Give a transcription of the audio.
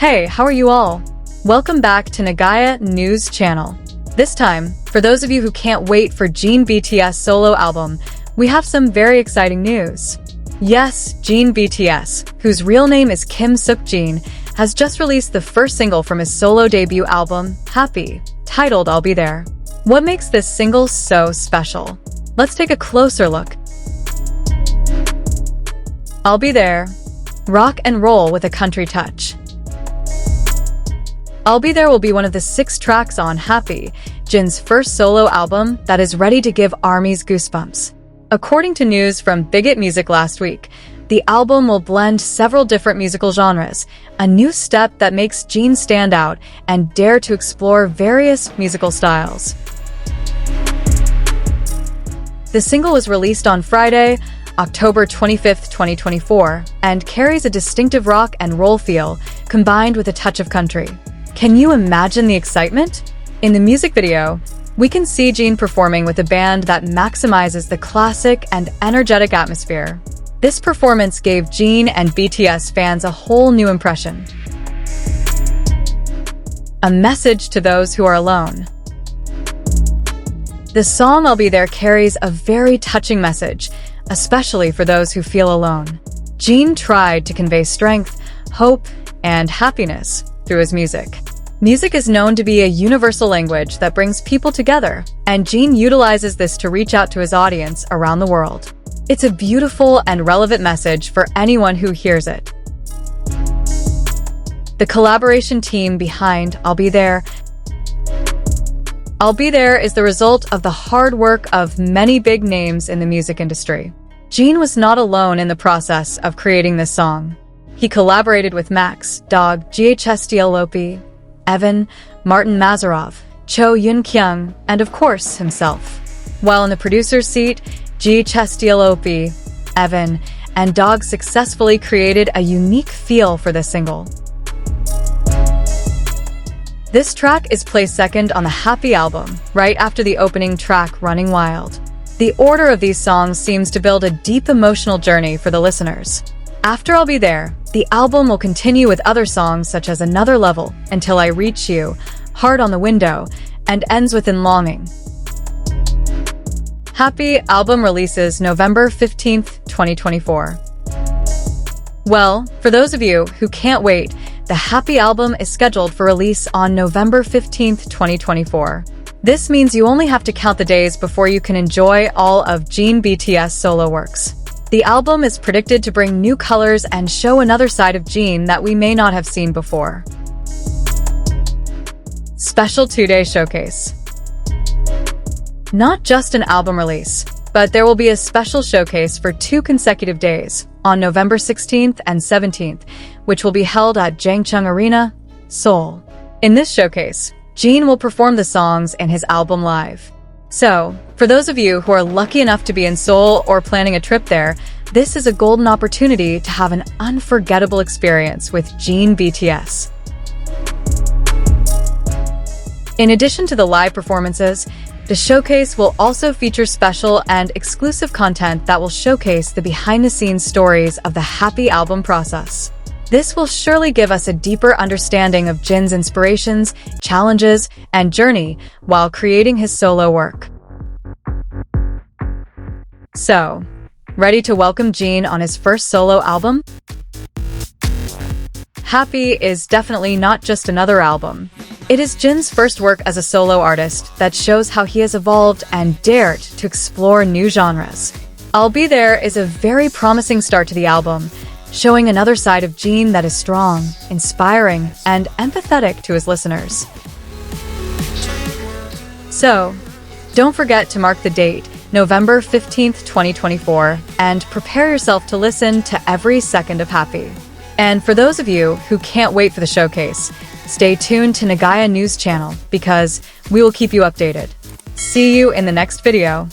Hey, how are you all? Welcome back to Nagaya News Channel. This time, for those of you who can't wait for Jin BTS solo album, we have some very exciting news. Yes, Jin BTS, whose real name is Kim Seok Jin, has just released the first single from his solo debut album, Happy, titled I'll Be There. What makes this single so special? Let's take a closer look. I'll Be There. Rock and roll with a country touch. I'll Be There will be one of the 6 tracks on Happy, Jin's first solo album that is ready to give ARMYs goosebumps. According to news from Bigot Music last week, the album will blend several different musical genres, a new step that makes Jin stand out and dare to explore various musical styles. The single was released on Friday, October 25, 2024, and carries a distinctive rock and roll feel combined with a touch of country. Can you imagine the excitement? In the music video, we can see Jin performing with a band that maximizes the classic and energetic atmosphere. This performance gave Jin and BTS fans a whole new impression. A message to those who are alone. The song I'll Be There carries a very touching message, especially for those who feel alone. Jin tried to convey strength, hope, and happiness through his music. Music is known to be a universal language that brings people together, and Jin utilizes this to reach out to his audience around the world. It's a beautiful and relevant message for anyone who hears it. The collaboration team behind I'll Be There. I'll Be There is the result of the hard work of many big names in the music industry. Jin was not alone in the process of creating this song. He collaborated with Max, Dog, GHSDLOP, Evan, Martin Mazarov, Cho Yun-kyung, and of course, himself. While in the producer's seat, GHSDLOP, Evan, and Dog successfully created a unique feel for this single. This track is placed second on the Happy album, right after the opening track Running Wild. The order of these songs seems to build a deep emotional journey for the listeners. After I'll Be There, the album will continue with other songs such as Another Level, Until I Reach You, Heart on the Window, and ends with In Longing. Happy album releases November 15th, 2024. Well, for those of you who can't wait, the Happy album is scheduled for release on November 15th, 2024. This means you only have to count the days before you can enjoy all of Jin BTS solo works. The album is predicted to bring new colors and show another side of Jin that we may not have seen before. Special 2-day showcase. Not just an album release, but there will be a special showcase for 2 consecutive days, on November 16th and 17th, which will be held at Jangcheon Arena, Seoul. In this showcase, Jin will perform the songs in his album live. So, for those of you who are lucky enough to be in Seoul or planning a trip there, this is a golden opportunity to have an unforgettable experience with Jin BTS. In addition to the live performances, the showcase will also feature special and exclusive content that will showcase the behind-the-scenes stories of the Happy album process. This will surely give us a deeper understanding of Jin's inspirations, challenges, and journey while creating his solo work. So, ready to welcome Jin on his first solo album? Happy is definitely not just another album. It is Jin's first work as a solo artist that shows how he has evolved and dared to explore new genres. I'll Be There is a very promising start to the album, showing another side of Jin that is strong, inspiring, and empathetic to his listeners. So, don't forget to mark the date, November 15th, 2024, and prepare yourself to listen to every second of Happy. And for those of you who can't wait for the showcase, stay tuned to Nagaya News Channel because we will keep you updated. See you in the next video.